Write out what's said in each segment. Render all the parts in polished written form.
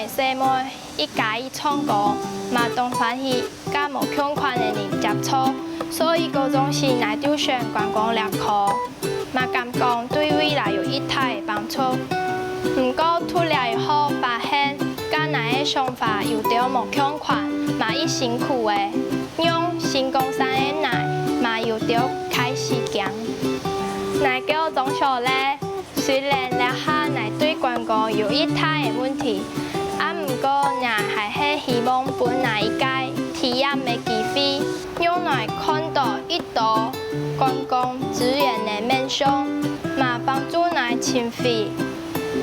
细妹一家伊唱歌，嘛当欢喜，甲无穷款的人接触，所以高中时来挑选观光旅科，嘛感觉对未来有一大的帮助。不过出来以后发现，甲咱的想法有着无穷款，嘛伊辛苦的，让新公山的咱嘛有着开始行。咱高中小咧，虽然了下咱对观光有一大的问题，不过咱还是希望本咱一届体验的机会，让咱看到一道观光资源的面向，嘛帮助咱清废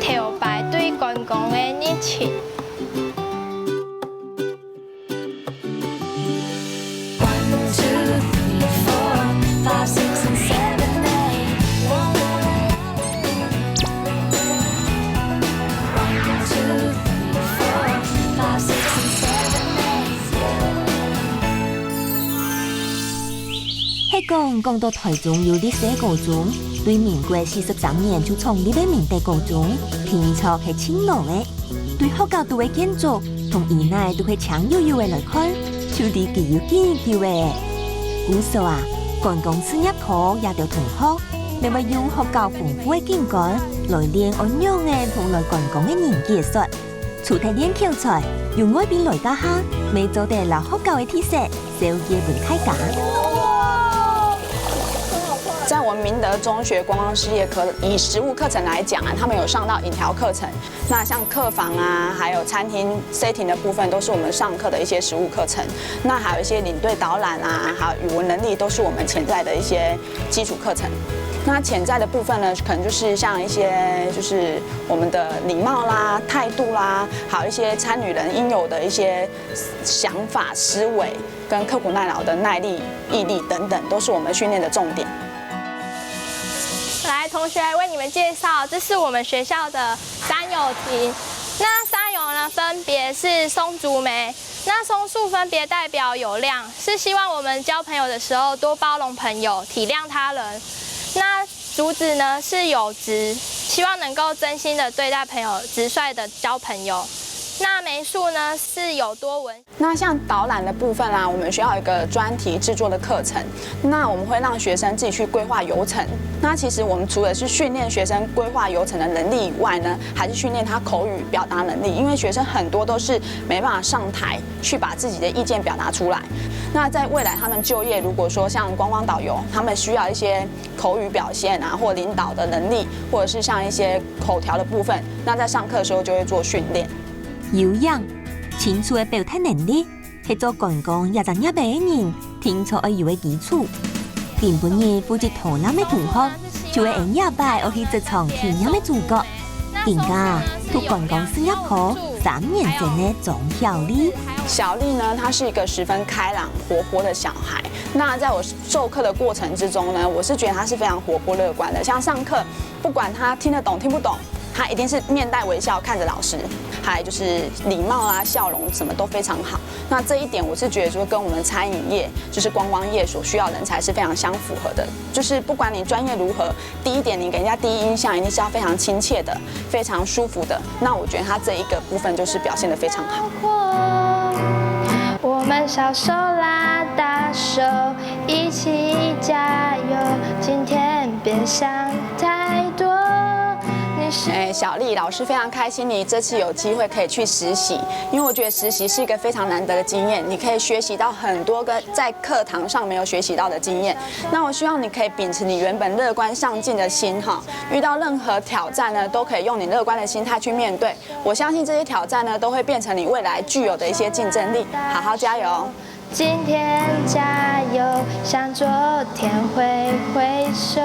调摆对观光的热情。讲到台中有历史高中，对民国43年就创立的明德高中，天朝是青老的，对学校都会建筑同以内都会强悠悠的来看，就离佢有研究的。古时啊，观光事业科也着同學，你為用學校豐富的經驗來練安樣嘅同來觀光的人技術，除睇練口才，用外邊來家下，未做得老學校的特色，小業本開架。在我们明德中学观光事业科，以实务课程来讲啊，他们有上到引调课程。那像客房啊，还有餐厅 setting 的部分，都是我们上课的一些实务课程。那还有一些领队导览啊，还有语文能力，都是我们潜在的一些基础课程。那潜在的部分呢，可能就是像一些就是我们的礼貌啦、态度啦，还有一些参与人应有的一些想法、思维跟刻苦耐劳的耐力、毅力等等，都是我们训练的重点。来，同学为你们介绍，这是我们学校的山友亭。那山友呢，分别是松竹梅。那松树分别代表友谅，是希望我们交朋友的时候多包容朋友，体谅他人。那竹子呢是有直，希望能够真心的对待朋友，直率的交朋友。那梅树呢是有多闻。那像导览的部分啦，我们学校有一个专题制作的课程，那我们会让学生自己去规划游程。那其实我们除了是训练学生规划游程的能力以外呢，还是训练他口语表达能力，因为学生很多都是没办法上台去把自己的意见表达出来。那在未来他们就业，如果说像观光导游，他们需要一些口语表现啊，或领导的能力，或者是像一些口条的部分，那在上课的时候就会做训练。有氧，清楚的表達能力，係做觀光也專業的人，聽錯而有嘅基礎。原本日負責導覽嘅同學，就會喺夜班而去職場體驗嘅主角。人家讀觀光事業科3年前嘅莊小麗。小麗呢，她是一個十分開朗活潑的小孩。那在我授課的過程之中呢，我是覺得她是非常活潑樂觀的。像上課，不管她聽得懂聽不懂，她一定是面帶微笑看着老師。还有就是礼貌啊、笑容什么都非常好。那这一点我是觉得，就是跟我们餐饮业，就是观光业所需要人才是非常相符合的。就是不管你专业如何，第一点你给人家第一印象一定是要非常亲切的、非常舒服的。那我觉得他这一个部分就是表现得非常好。我们小手拉大手，一起加油！今天别想太多。小麗老師非常開心，你這次有機會可以去實習，因為我覺得實習是一個非常難得的經驗，你可以學習到很多個在課堂上沒有學習到的經驗。那我希望你可以秉持你原本樂觀上進的心哈，遇到任何挑戰呢，都可以用你樂觀的心態去面對。我相信這些挑戰呢，都會變成你未來具有的一些競爭力。好好加油！今天加油，向昨天揮揮手。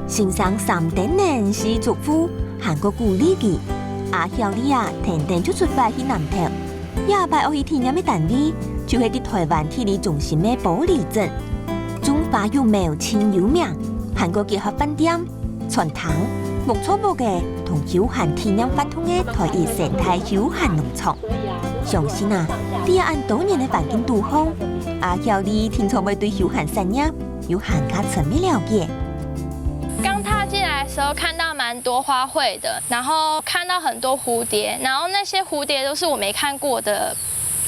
先生3點零是祝福，韓國鼓勵佢。阿小麗啊，天天就出發去南投，夜班我去體驗嘅單位，就係啲台灣體力中心嘅玻璃鎮。中華有名清有名，韓國結合飯店、傳統、木錯布嘅同休閒體驗發通嘅台灣生態休閒農場。相信啊，你要按多年嘅環境導航，阿孝你听说要对休闲产业有很加层面了解。刚踏进来的时候看到蛮多花卉的，然后看到很多蝴蝶，然后那些蝴蝶都是我没看过的，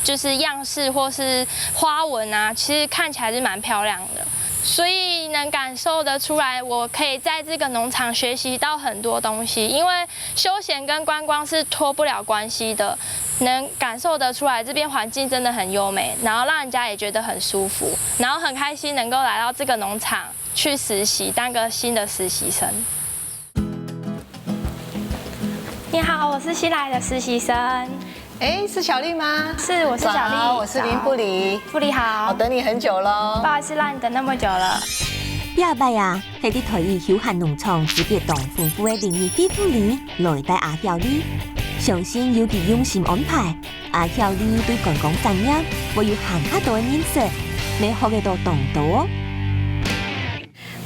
就是样式或是花纹啊，其实看起来是蛮漂亮的。所以能感受得出来，我可以在这个农场学习到很多东西，因为休闲跟观光是脱不了关系的。能感受得出来，这边环境真的很优美，然后让人家也觉得很舒服，然后很开心能够来到这个农场去实习，当个新的实习生。你好，我是新来的实习生。哎，是小丽吗？是，我是小丽。我是林富里。富里好。我等你很久了。不好意思，让你等那么久了。亚拜啊，喺啲台语休闲农场特别同丰富嘅林业丰富里来带阿孝你，相信有其用心安排，阿孝你对观光产业会有很加多嘅认识，你學嘅都懂多。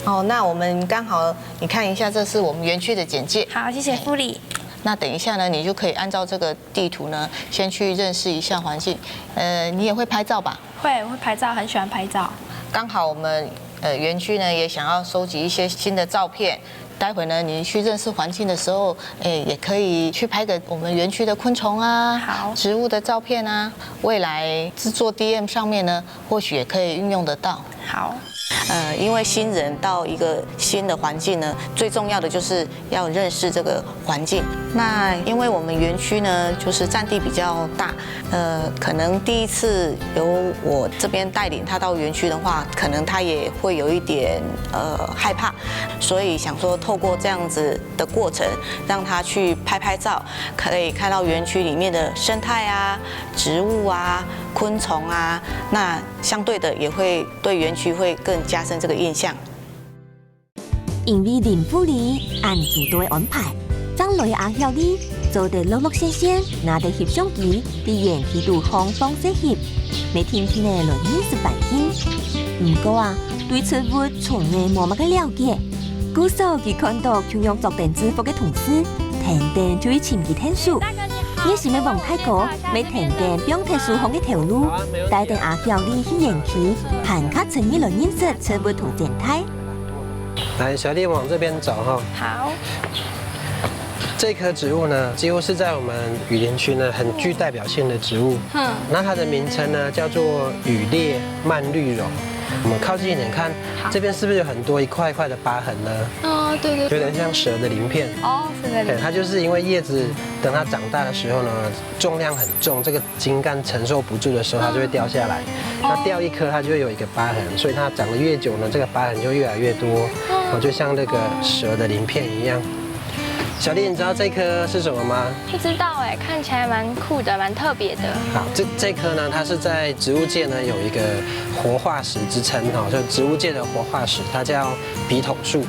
哦，那我们刚好你看一下，这是我们园区的简介。好，谢谢富里。那等一下呢，你就可以按照这个地图呢，先去认识一下环境。你也会拍照吧？会拍照，很喜欢拍照。刚好我们园区呢也想要收集一些新的照片。待会呢，你去认识环境的时候，也可以去拍个我们园区的昆虫啊、好植物的照片啊。未来制作 DM 上面呢，或许也可以运用得到。好。因为新人到一个新的环境呢，最重要的就是要认识这个环境。那因为我们园区呢，就是占地比较大，可能第一次由我这边带领他到园区的话，可能他也会有一点害怕，所以想说透过这样子的过程，让他去拍拍照，可以看到园区里面的生态啊、植物啊、昆虫啊，那相对的也会对园区会更加深这个印象。因为林富里按主导的安排，将来阿孝你做得陆陆先生拿得翕相機，啲園區度方式翕，每天天呢來認識環境。唔過啊，對植物從來冇乜嘅了解，故所佢看到佢用作定制服嘅同事，停定就會前期聽書。也是要望太過，要停定不用睇書行嘅條路，帶定阿孝你去園區，行卡層面來認識植物同生態。来，小丽往这边走哈。好。这棵植物呢，几乎是在我们雨林区呢很具代表性的植物。那它的名称呢叫做羽裂蔓绿绒。我们靠近一点看，这边是不是有很多一块一块的疤痕呢？哦，对对。有点像蛇的鳞片。哦，是的。对，它就是因为叶子等它长大的时候呢，重量很重，这个茎干承受不住的时候，它就会掉下来。那掉一颗，它就会有一个疤痕，所以它长得越久呢，这个疤痕就越来越多，就像那个蛇的鳞片一样。小丽，你知道这颗是什么吗？不知道哎，看起来蛮酷的，蛮特别的。好，这颗呢，它是在植物界呢有一个活化石之称哈，就植物界的活化石，它叫笔筒树。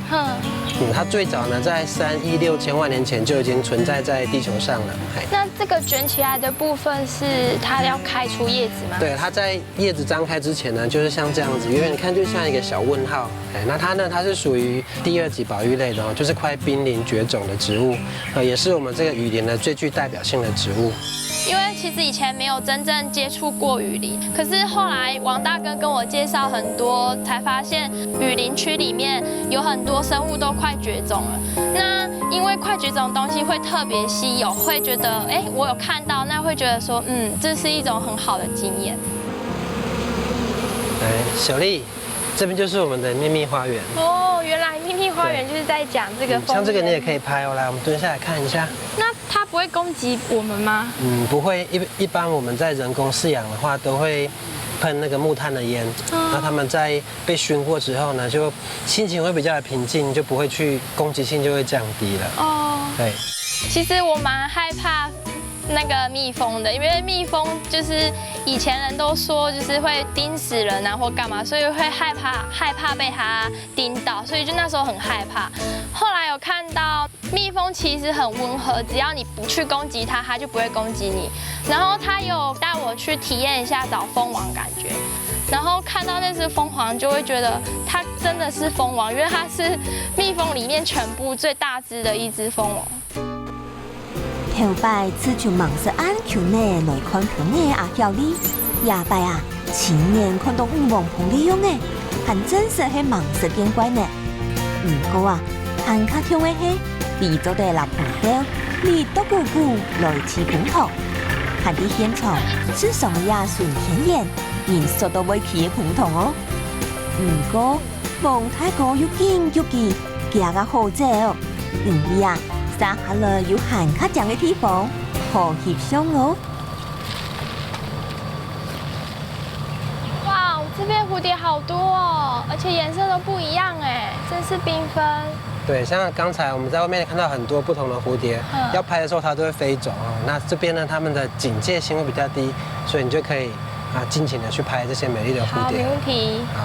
它最早呢在3亿6千万年前就已经存在在地球上了。那这个卷起来的部分是它要开出叶子吗？对，它在叶子张开之前呢，就是像这样子，远远看就像一个小问号。那它是属于第2级保育类的哦，就是快濒临绝种的植物，也是我们这个雨林的最具代表性的植物。因为其实以前没有真正接触过雨林，可是后来王大哥跟我介绍很多，才发现雨林区里面有很多生物都快绝种了。那因为快绝种的东西会特别稀有，会觉得我有看到，那会觉得说这是一种很好的经验。来，小丽，这边就是我们的秘密花园。哦，原来秘密花园就是在讲这个。像这个你也可以拍哦，来，我们蹲下来看一下。那它不会攻击我们吗？不会，一般我们在人工饲养的话，都会喷那个木炭的烟。那他们在被熏过之后呢，就心情会比较平静，就不会去攻击性就会降低了。哦，对。其实我蛮害怕那个蜜蜂的，因为蜜蜂就是以前人都说就是会叮死人啊或干嘛，所以会害怕被它叮到，所以就那时候很害怕。后来有看到蜜蜂其实很温和，只要你不去攻击它，它就不会攻击你。然后它有带我去体验一下找蜂王感觉，然后看到那只蜂王就会觉得它真的是蜂王，因为它是蜜蜂里面全部最大只的一只蜂王。後擺此就忙着按橋呢來看佢呢阿孝你，下擺啊，亲眼看到黄蜂利用的，还真是系盲色见怪呢。不过啊，更加巧的是，李做的老朋友李多姑姑来吃捧头，还伫现场吃上也顺天然，人说到尾起的捧头哦。不过王太哥又紧又急，行个好者哦，因为啊，山下了有很较强的地方，好翕相哦。哇，这边蝴蝶好多哦，而且颜色都不一样哎，真是缤纷。对，像刚才我们在外面看到很多不同的蝴蝶，要拍的时候它都会飞走啊。那这边呢，它们的警戒心会比较低，所以你就可以尽情的去拍这些美丽的蝴好，蝶。没问题。好。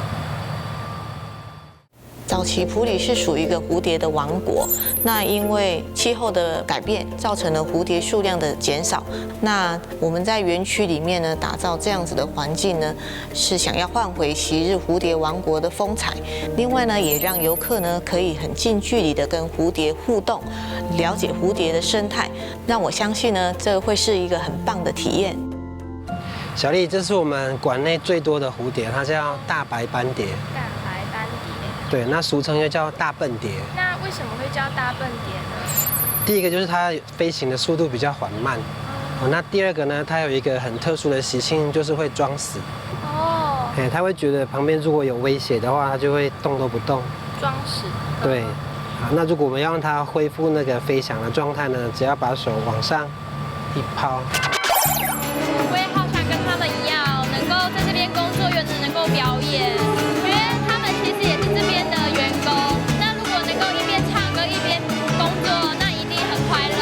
早期埔里是属于一个蝴蝶的王国，那因为气候的改变，造成了蝴蝶数量的减少。那我们在园区里面呢，打造这样子的环境呢，是想要换回昔日蝴蝶王国的风采。另外呢，也让游客呢可以很近距离的跟蝴蝶互动，了解蝴蝶的生态。让我相信呢，这会是一个很棒的体验。小丽，这是我们馆内最多的蝴蝶，它叫大白斑蝶。大白斑蝶。对，那俗称又叫大笨蝶。那为什么会叫大笨蝶呢？第一个就是它飞行的速度比较缓慢。那第二个呢，它有一个很特殊的习性，就是会装死。哦。它会觉得旁边如果有威胁的话，它就会动都不动。装死。对。那如果我们要让它恢复那个飞翔的状态呢，只要把手往上一抛。我也好想跟他们一样，能够在这边工作，又能够表演，因为他们其实也是这边的员工。那如果能够一边唱歌一边工作，那一定很快乐。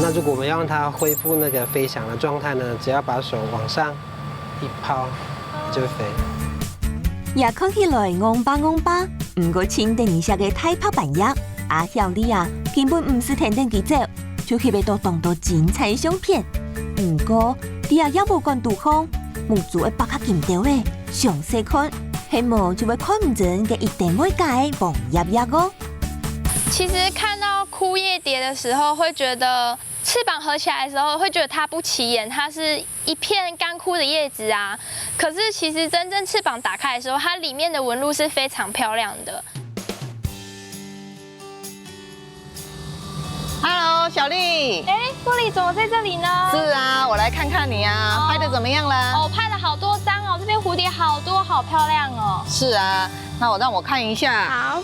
那如果我们要让它恢复那个飞翔的状态呢，只要把手往上一抛，就会飞。也看起来昂巴，不过清等一下嘅太拍板样，阿小丽啊，根本唔是天天佢走，就去要到当到精彩的相片。不過，啲啊也無管杜康，木主會把卡見到嘅，詳細看，希望就會看唔準嘅一定會解黃葉葉個。其实看到枯叶蝶的时候，会觉得翅膀合起来的时候，会觉得它不起眼，它是一片干枯的叶子啊。可是其实真正翅膀打开的时候，它里面的纹路是非常漂亮的。Hello， 小丽。哎，茉莉怎么在这里呢？是啊，我来看看你啊，拍的怎么样了？哦，拍了好多张哦，这边蝴蝶好多，好漂亮哦。是啊，那让我看一下。好。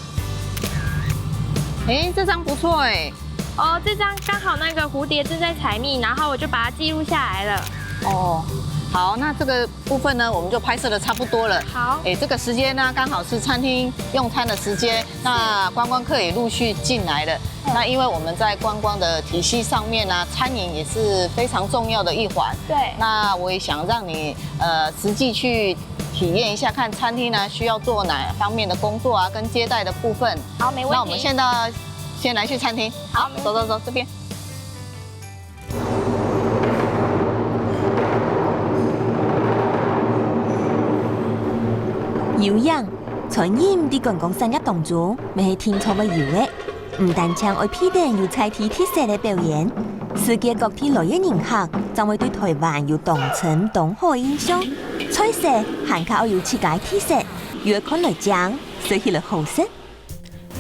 哎，这张不错哎。哦，这张刚好那个蝴蝶正在采蜜，然后我就把它记录下来了。哦，好，那这个部分呢，我们就拍摄的差不多了。好。哎，这个时间呢，刚好是餐厅用餐的时间，那观光客也陆续进来了。那因为我们在观光的体系上面呢，餐饮也是非常重要的一环。对。那我也想让你实际去体验一下，看餐厅呢需要做哪方面的工作啊，跟接待的部分。好，没问题。那我们现在先来去餐厅。好，走，这边。有氧，在饮啲观光产业当中，咪系天错嘅有嘅。唔但唱愛批定有彩體特色嘅表演，世界各地來嘅人客將會對台灣有同情同好印象。菜色還靠有自家特色，越看來講，所以了好食。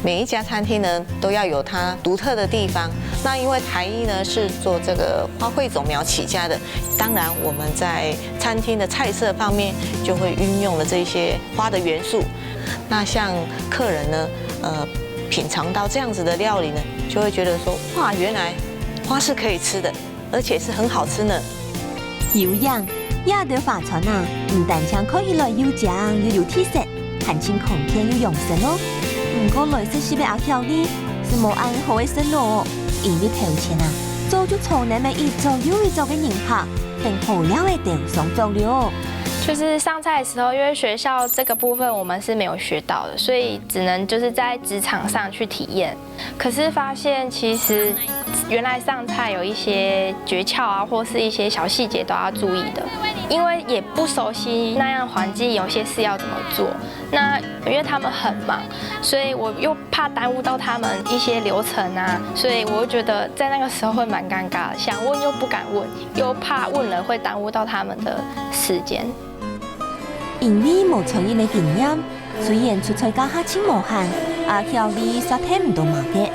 每一家餐廳呢都要有它獨特的地方。那因為台一呢是做這個花卉種苗起家的，當然我們在餐廳的菜色方面就會運用了這些花的元素。那像客人呢，品嘗到這樣子的料理呢，就會覺得說，哇，原來花是可以吃的，而且是很好吃呢。有氧也得划船啊，唔但唱可以來有醬又有特色，還請空天又用神哦。不過來食西北阿條呢，是冇按好嘅生咯，因為頭前啊，早就從那麼一組又一組嘅人客，等好料嘅地上做了。就是上菜的时候，因为学校这个部分我们是没有学到的，所以只能就是在职场上去体验。可是发现其实原来上菜有一些诀窍啊，或是一些小细节都要注意的。因为也不熟悉那样的环境，有些事要怎么做。那因为他们很忙，所以我又怕耽误到他们一些流程啊，所以我觉得在那个时候会蛮尴尬的，想问又不敢问，又怕问了会耽误到他们的时间。因為無從業嘅經驗，雖然出菜家下清無限，阿曉你實體唔到嘛嘅，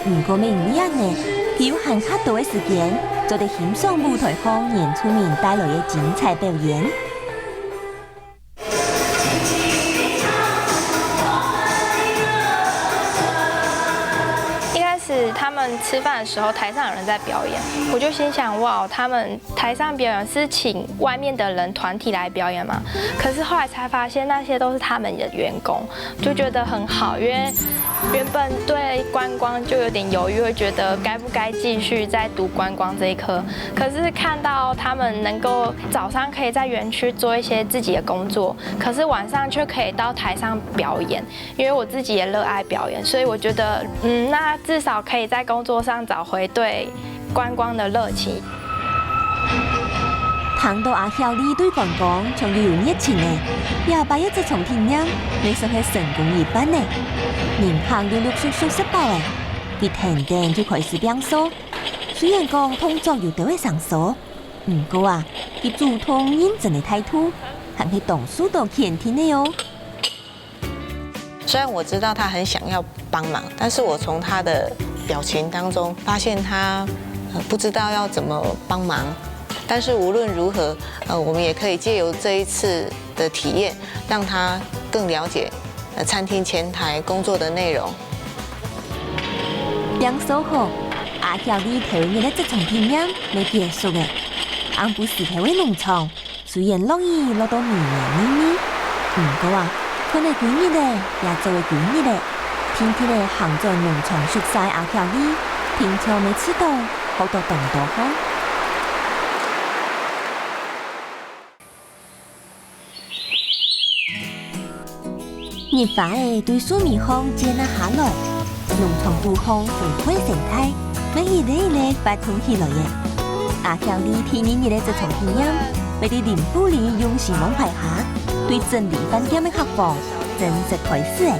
唔過咩唔一樣呢？佢要閒卡多嘅時間，就得欣賞舞台上演出面帶來嘅精彩表演。他们吃饭的时候，台上有人在表演，我就心想，哇，他们台上表演是请外面的人团体来表演吗？可是后来才发现，那些都是他们的员工，就觉得很好，因为原本对观光就有点犹豫，会觉得该不该继续再读观光这一科。可是看到他们能够早上可以在园区做一些自己的工作，可是晚上却可以到台上表演，因为我自己也热爱表演，所以我觉得，那至少可以在工作上找回对观光的热情。談到阿曉你對觀光從有熱情嘅，也把一直從體驗，你說係成功一半呢。年行要陸續熟悉飽嘅，佢停定就開始變數。雖然講動作有啲會生疏，唔過啊，佢主動認真嘅態度，還係動數到肯定嘅喲。雖然我知道他很想要幫忙，但是我從他的表情當中發現他不知道要怎麼幫忙。但是無論如何，我們也可以借由這一次的體驗，讓他更了解餐廳前台工作的內容。變數後，阿曉你台灣嘅這場體驗未結束嘅，昂布斯台灣農場雖然樂意落到綿綿密密，唔過啊，佢哋幾日咧也做為幾日咧，天天咧行在農場熟晒阿曉你，平常未吃到好多動作好。熱化嘅對蘇米康接納下來，農場布控回歸生態，每一日咧發通起來嘅。阿曉你天然嘅這種體驗，為啲林布里用心安排下，對整理飯店嘅客房真是開始誒。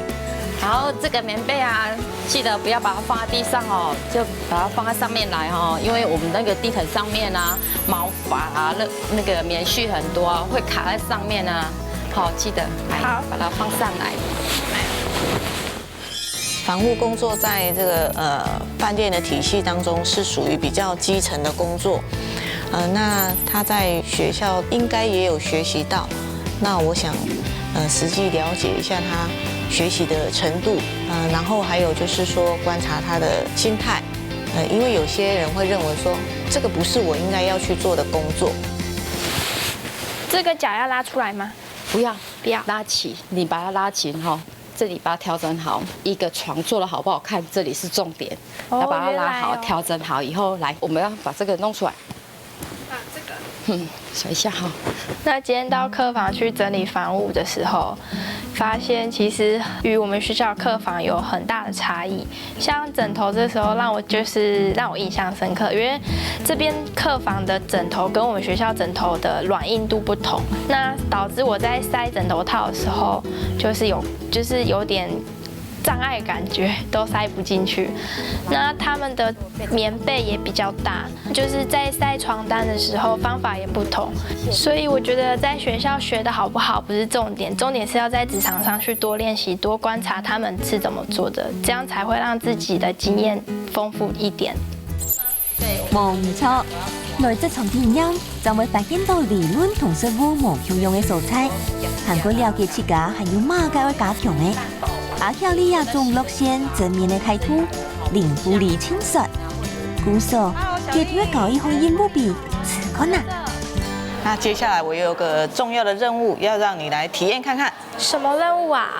然後這個棉被啊，記得不要把它放在地上哦，就把它放在上面來哦，因為我們那個地毯上面啊，毛髮啊，那個棉絮很多啊，會卡在上面啊。好，記得來把它放上來。房務工作在這個飯店的體系當中是屬於比較基層的工作，那他在學校應該也有學習到，那我想實際了解一下他學習的程度，然後還有就是說觀察他的心態，因為有些人會認為說這個不是我應該要去做的工作。這個腳要拉出來嗎？不要，不要拉起，你把它拉緊哈，這裡把它調整好。一個床做得好不好看，這裡是重點，要把它拉好，調整好以後，來，我們要把這個弄出來。把這個，數一下哈。那今天到客房去整理房屋的時候，發現其實與我們學校客房有很大的差異。像枕頭這時候讓我印象深刻，因為這邊客房的枕頭跟我們學校枕頭的軟硬度不同，那導致我在塞枕頭套的時候，就是有點障礙感覺，都塞不進去。那他們的棉被也比較大，就是在塞床單的時候方法也不同。所以我覺得在學校學的好不好不是重點，重點是要在職場上去多練習、多觀察他們是怎麼做的，這樣才會讓自己的經驗豐富一點。冇唔錯，來這場體驗就會發現到理論同實務冇共用嘅素材，韓國了解自家還有乜嘅會加強嘅。阿曉你也種落線正面嘅態度，零不離清實。故說給佢搞一項任務比此困難。那接下來我有個重要的任務要讓你來體驗看看。什麼任務啊？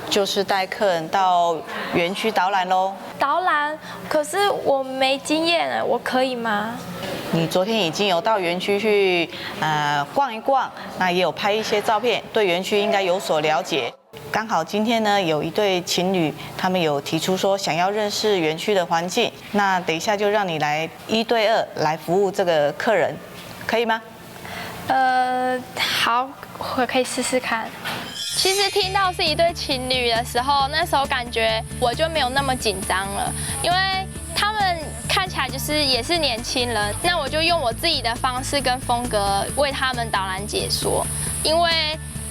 就是帶客人到園區導覽嘍。導覽？可是我沒經驗，我可以嗎？你昨天已经有到园区去逛一逛，那也有拍一些照片，对园区应该有所了解。刚好今天呢，有一对情侣，他们有提出说想要认识园区的环境，那等一下就让你来1对2来服务这个客人，可以吗？好，我可以试试看。其实听到是一对情侣的时候，那时候感觉我就没有那么紧张了，因为他们看起来就是也是年轻人，那我就用我自己的方式跟风格为他们导览解说，因为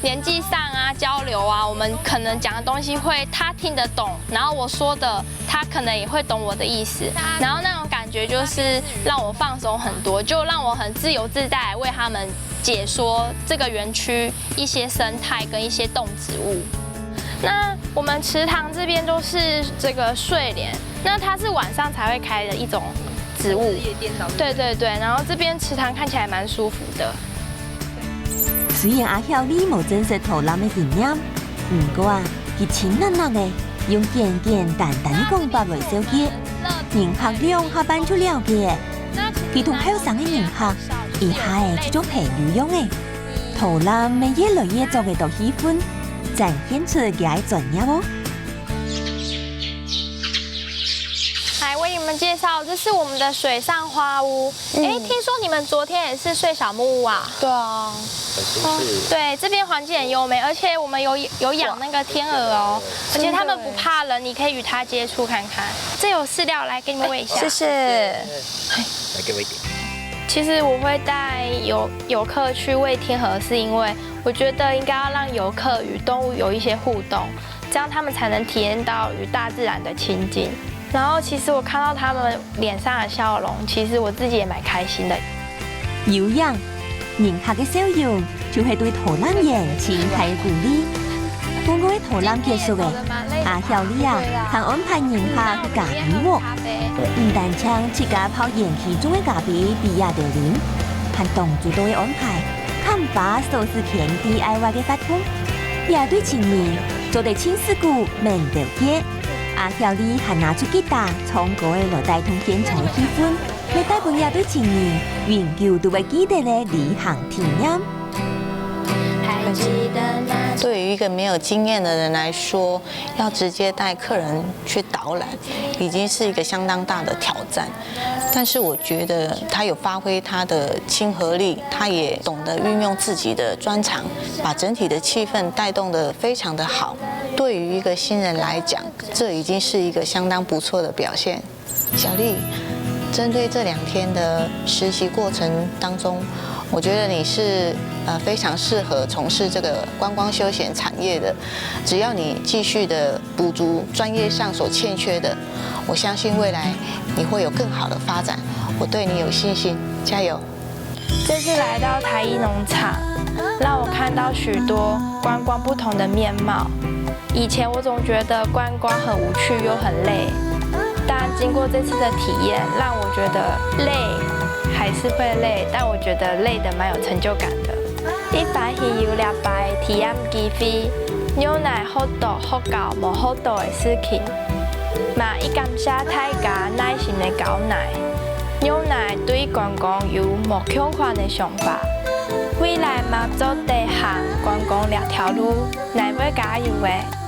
年纪上啊交流啊，我们可能讲的东西会他听得懂，然后我说的他可能也会懂我的意思，然后那种感觉就是让我放松很多，就让我很自由自在为他们解说这个园区一些生态跟一些动植物。那我们池塘这边都是这个睡莲，那它是晚上才会开的一种植物。对对对，然后这边池塘看起来蛮舒服的。虽然阿孝你无真实投篮的经验，不过佢清冷冷的，用简简单单的讲法来小解，人客量下班就了解。佢同後生嘅人客，以下嘅這種陪旅用嘅，投籃咪越來越做嘅到喜歡，展現出佢嘅專業哦。来为你们介绍，这是我们的水上花屋。哎，听说你们昨天也是睡小木屋啊？对啊，对，这边环境很优美，而且我们有养那个天鹅哦，而且它们不怕人，你可以与它接触看看。这有饲料，来给你们喂一下。谢谢。来给我一点。其实我会带游客去喂天鹅，是因为我觉得应该要让游客与动物有一些互动，这样他们才能体验到与大自然的亲近。然后其实我看到他们脸上的笑容，其实我自己也蛮开心的。有氧，人客嘅笑容就係對投籃人前提鼓勵。不過喺投籃結束嘅，阿孝你啊，還安排人客去咖啡屋，唔單將自家泡燃氣中嘅咖啡比亞德林，還動作都會安排，看法數是田 DIY 嘅發通，也對前面做得親事故明了解。阿孝你還拿出吉他唱歌嘅來帶動現場嘅氣氛，嚟帶伴也對前面永久都會記得嘅旅行體驗。对于一个没有经验的人来说，要直接带客人去导览，已经是一个相当大的挑战。但是我觉得他有发挥他的亲和力，他也懂得运用自己的专长，把整体的气氛带动得非常的好。对于一个新人来讲，这已经是一个相当不错的表现。小丽，针对这2天的实习过程当中，我觉得你是非常适合从事这个观光休闲产业的。只要你继续的补足专业上所欠缺的，我相信未来你会有更好的发展。我对你有信心，加油！这次来到台一农场，让我看到许多观光不同的面貌。以前我总觉得观光很无趣又很累，但经过这次的体验，让我觉得累还是会累，但我觉得累的蛮有成就感的。一番喜游猎拜体验机会，有乃好多好搞无好多的事情，嘛伊感谢大家耐心的交代，有乃对观光有无相款的想法。未来嘛做地行观光两条路，乃要加油的。